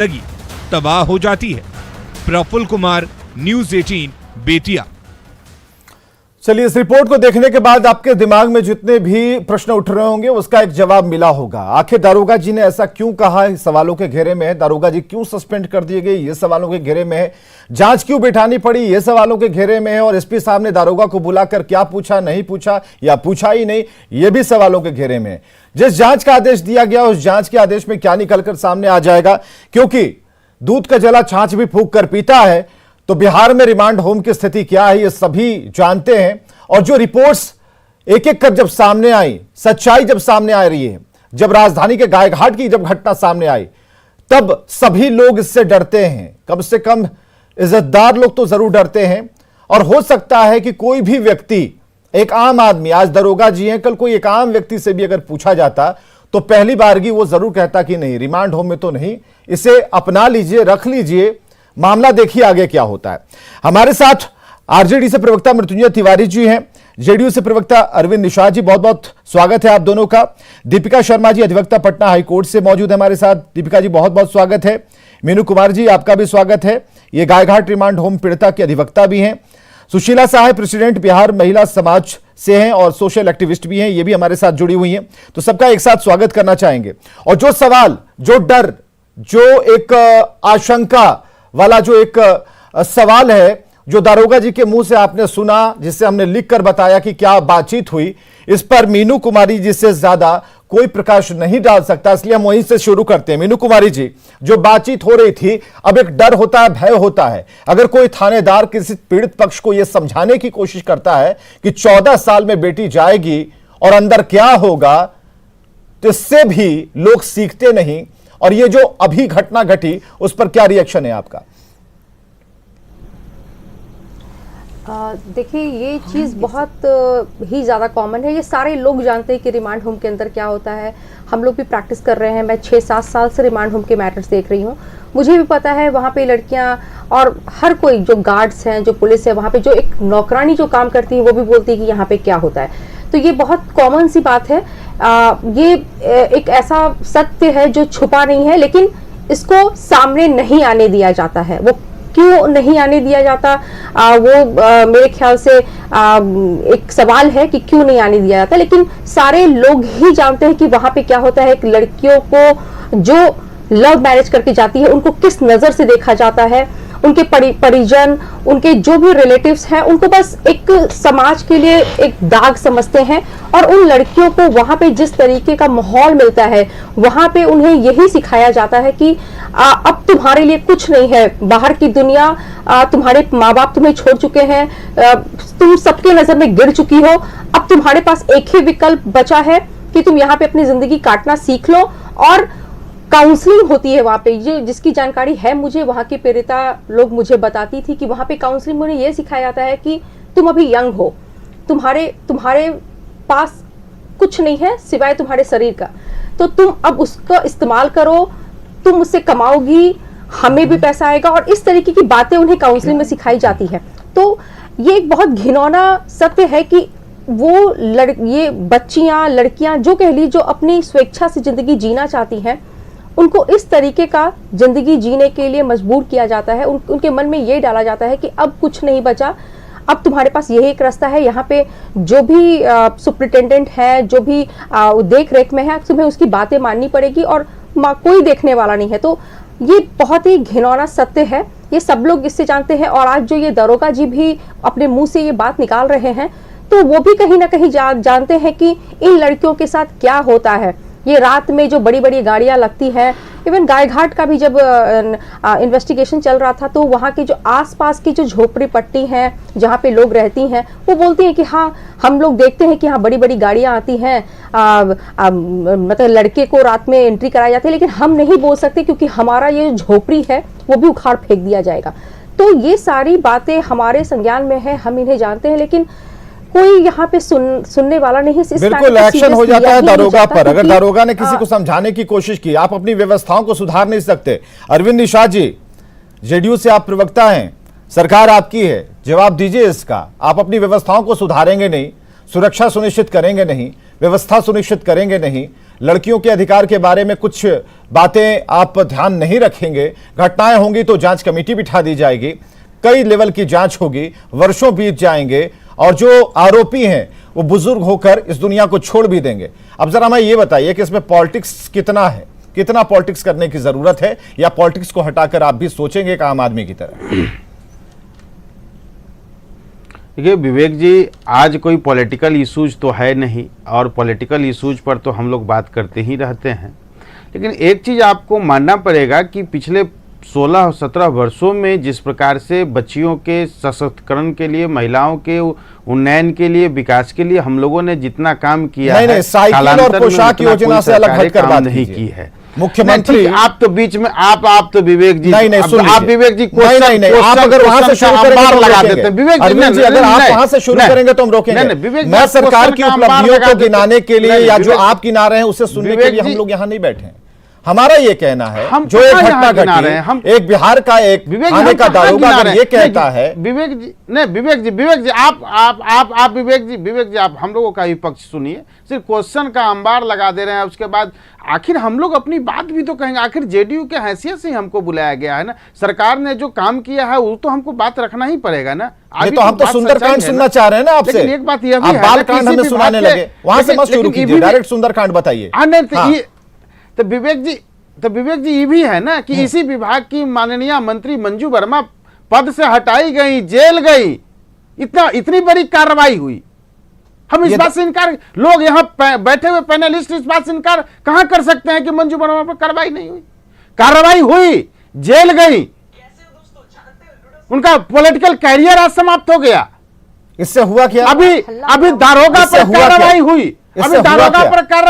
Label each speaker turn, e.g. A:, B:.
A: जिंदगी तबाह हो जाती है। प्रफुल्ल कुमार, न्यूज़ 18, बेतिया।
B: चलिए, इस रिपोर्ट को देखने के बाद आपके दिमाग में जितने भी प्रश्न उठ रहे होंगे उसका एक जवाब मिला होगा। आखिर दारोगा जी ने ऐसा क्यों कहा, इस सवालों के घेरे में है। दारोगा जी क्यों सस्पेंड कर दिए गए, ये सवालों के घेरे में है। जांच क्यों बिठानी पड़ी, ये सवालों के घेरे में है। और एसपी साहब ने दारोगा को बुलाकर क्या पूछा, नहीं पूछा या पूछा ही नहीं, ये भी सवालों के घेरे में है। जिस जांच का आदेश दिया गया उस जांच के आदेश में क्या निकलकर सामने आ जाएगा, क्योंकि दूध का जला छाछ भी फूंक कर पीता है। तो बिहार में रिमांड होम की स्थिति क्या है, ये सभी जानते हैं। और जो रिपोर्ट्स एक एक कर जब सामने आई, सच्चाई जब सामने आ रही है, जब राजधानी के गायघाट की जब घटना सामने आई, तब सभी लोग इससे डरते हैं। कम से कम इज्जतदार लोग तो जरूर डरते हैं। और हो सकता है कि कोई भी व्यक्ति, एक आम आदमी, आज दरोगा जी हैं, कल कोई एक आम व्यक्ति से भी अगर पूछा जाता तो पहली बारगी वो जरूर कहता कि नहीं, रिमांड होम में तो नहीं, इसे अपना लीजिए, रख लीजिए, मामला देखिए आगे क्या होता है। हमारे साथ आरजेडी से प्रवक्ता मृत्युंजय तिवारी जी हैं, जेडीयू से प्रवक्ता अरविंद निषाद जी, बहुत बहुत स्वागत है आप दोनों का। दीपिका शर्मा जी, अधिवक्ता पटना हाईकोर्ट से मौजूद है हमारे साथ। दीपिका जी, बहुत बहुत स्वागत है। मीनू कुमार जी, आपका भी स्वागत है, ये गायघाट रिमांड होम पीड़िता के अधिवक्ता भी हैं। सुशीला साहब, प्रेसिडेंट बिहार महिला समाज से हैं और सोशल एक्टिविस्ट भी हैं, ये भी हमारे साथ जुड़ी हुई हैं। तो सबका एक साथ स्वागत करना चाहेंगे। और जो सवाल, जो डर, जो एक आशंका वाला जो एक सवाल है जो दारोगा जी के मुंह से आपने सुना, जिससे हमने लिखकर बताया कि क्या बातचीत हुई, इस पर मीनू कुमारी जी से ज्यादा कोई प्रकाश नहीं डाल सकता, इसलिए हम वहीं से शुरू करते हैं। मीनू कुमारी जी, जो बातचीत हो रही थी, अब एक डर होता है, भय होता है। अगर कोई थानेदार किसी पीड़ित पक्ष को यह समझाने की कोशिश करता है कि 14 साल में बेटी जाएगी और अंदर क्या होगा, तो इससे भी लोग सीखते नहीं। और ये जो अभी घटना घटी, उस पर क्या रिएक्शन है आपका?
C: देखिए, ये चीज़ बहुत ही ज़्यादा कॉमन है। ये सारे लोग जानते हैं कि रिमांड होम के अंदर क्या होता है। हम लोग भी प्रैक्टिस कर रहे हैं। मैं 6-7 साल से रिमांड होम के मैटर्स देख रही हूँ। मुझे भी पता है वहाँ पे लड़कियाँ और हर कोई, जो गार्ड्स हैं, जो पुलिस है, वहाँ पे जो एक नौकरानी जो काम करती है, वो भी बोलती है कि यहाँ पे क्या होता है। तो ये बहुत कॉमन सी बात है। ये एक ऐसा सत्य है जो छुपा नहीं है, लेकिन इसको सामने नहीं आने दिया जाता है। वो क्यों नहीं आने दिया जाता, मेरे ख्याल से एक सवाल है कि क्यों नहीं आने दिया जाता। लेकिन सारे लोग ही जानते हैं कि वहां पे क्या होता है। लड़कियों को जो लव मैरिज करके जाती है, उनको किस नजर से देखा जाता है। उनके परिजन, उनके जो भी रिलेटिव्स हैं, उनको बस एक समाज के लिए एक दाग समझते हैं। और उन लड़कियों को वहां पे जिस तरीके का माहौल मिलता है, वहां पे उन्हें यही सिखाया जाता है कि अब तुम्हारे लिए कुछ नहीं है, बाहर की दुनिया, तुम्हारे माँ बाप तुम्हें छोड़ चुके हैं, तुम सबके नजर में गिर चुकी हो। अब तुम्हारे पास एक ही विकल्प बचा है कि तुम यहाँ पे अपनी जिंदगी काटना सीख लो। और काउंसलिंग होती है वहाँ पे, ये जिसकी जानकारी है मुझे, वहाँ की पीड़िता लोग मुझे बताती थी कि वहाँ पे काउंसलिंग में उन्हें ये सिखाया जाता है कि तुम अभी यंग हो, तुम्हारे पास कुछ नहीं है सिवाय तुम्हारे शरीर का, तो तुम अब उसका इस्तेमाल करो, तुम उससे कमाओगी, हमें भी पैसा आएगा। और इस तरीके की बातें उन्हें काउंसलिंग में सिखाई जाती है। तो ये एक बहुत घिनौना सत्य है कि वो ये बच्चियां, लड़कियां, जो कह ली, जो अपनी स्वेच्छा से जिंदगी जीना चाहती हैं, उनको इस तरीके का जिंदगी जीने के लिए मजबूर किया जाता है। उनके मन में ये डाला जाता है कि अब कुछ नहीं बचा, अब तुम्हारे पास यही एक रास्ता है। यहाँ पे जो भी सुपरिटेंडेंट है, जो भी देख रेख में है, तुम्हें उसकी बातें माननी पड़ेगी और कोई देखने वाला नहीं है। तो ये बहुत ही घिनौना सत्य है, ये सब लोग इससे जानते हैं। और आज जो ये दरोगा जी भी अपने मुंह से ये बात निकाल रहे हैं, तो वो भी कहीं ना कहीं जानते हैं कि इन लड़कियों के साथ क्या होता है। ये रात में जो बड़ी बड़ी गाड़ियां लगती हैं, इवन गायघाट का भी जब इन्वेस्टिगेशन चल रहा था, तो वहाँ की जो आसपास की जो झोपड़ी पट्टी हैं, जहाँ पे लोग रहती हैं, वो बोलती हैं कि हाँ, हम लोग देखते हैं कि हाँ बड़ी बड़ी गाड़ियाँ आती हैं, मतलब लड़के को रात में एंट्री कराई जाती है, लेकिन हम नहीं बोल सकते क्योंकि हमारा ये झोपड़ी है वो भी उखाड़ फेंक दिया जाएगा। तो ये सारी बातें हमारे संज्ञान में है, हम इन्हें जानते हैं, लेकिन कोई यहाँ पे सुनने वाला नहीं।
B: बिल्कुल एक्शन हो जाता है दारोगा पर। अगर दारोगा ने किसी को समझाने की कोशिश की, आप अपनी व्यवस्थाओं को सुधार नहीं सकते। अरविंद निषाद जी, जेडीयू से आप प्रवक्ता हैं, सरकार आपकी है, जवाब दीजिए इसका। आप अपनी व्यवस्थाओं को सुधारेंगे नहीं, सुरक्षा सुनिश्चित करेंगे नहीं, व्यवस्था सुनिश्चित करेंगे नहीं, लड़कियों के अधिकार के बारे में कुछ बातें आप ध्यान नहीं रखेंगे, घटनाएं होंगी तो जांच कमेटी बिठा दी जाएगी, कई लेवल की जांच होगी, वर्षों बीत जाएंगे और जो आरोपी हैं वो बुजुर्ग होकर इस दुनिया को छोड़ भी देंगे। अब जरा हमें ये बताइए कि इसमें पॉलिटिक्स कितना है, कितना पॉलिटिक्स करने की जरूरत है, या पॉलिटिक्स को हटाकर आप भी सोचेंगे एक आम आदमी की तरह?
D: देखिए विवेक जी, आज कोई पॉलिटिकल इश्यूज तो है नहीं और पॉलिटिकल इश्यूज पर तो हम लोग बात करते ही रहते हैं, लेकिन एक चीज़ आपको मानना पड़ेगा कि पिछले 16-17 वर्षों में जिस प्रकार से बच्चियों के सशक्तिकरण के लिए, महिलाओं के उन्नयन के लिए, विकास के लिए हम लोगों ने जितना काम किया है,
B: साइकिल और पोशाक योजना से अलग हटकर बात
D: नहीं की है
B: मुख्यमंत्री।
D: आप तो बीच में आप तो विवेक जी,
B: नहीं
D: आप विवेक जी
B: नहीं, आप अगर वहां से शुरू करेंगे
D: लगा देते हैं विवेक जी,
B: अगर आप वहां से शुरू करेंगे तो हम रोकेंगे। मैं सरकार की उपलब्धियों को गिनाने के लिए या जो आप गिना रहे हैं उसे सुनने के लिए हम लोग यहाँ नहीं बैठे हैं। हमारा ये कहना है जो एक घटना घटी, एक बिहार का एक थाने का दारोगा अगर ये कहता है,
D: विवेक जी नहीं, विवेक जी आप विवेक जी आप हम लोगों का ही पक्ष सुनिए, सिर्फ क्वेश्चन का अंबार लगा दे रहे हैं। उसके बाद आखिर हम लोग अपनी बात भी तो कहेंगे, आखिर जेडीयू के हैसियत से ही हमको बुलाया गया है ना, सरकार ने जो काम किया है वो तो हमको बात रखना ही पड़ेगा ना।
B: ये तो हम तो सुंदरकांड सुनना चाह रहे हैं ना आपसे,
D: एक बात यह भी
B: बाल कांड हमें सुनाने लगे, वहां से मत शुरू कीजिए, डायरेक्ट सुंदरकांड बताइए।
D: तो विवेक जी ये भी है ना कि इसी विभाग की माननीय मंत्री मंजू वर्मा पद से हटाई गई, जेल गई, इतनी बड़ी कार्रवाई हुई। हम इस बात से इनकार, लोग यहाँ बैठे हुए पैनलिस्ट इस बात से इनकार कहां कर सकते हैं कि मंजू वर्मा पर कार्रवाई नहीं हुई? कार्रवाई हुई, जेल गई, उनका पॉलिटिकल कैरियर आज समाप्त हो गया।
B: इससे हुआ क्या?
D: अभी दारोगा पर कार्रवाई हुई, अभी दारोगा पर कार्रवाई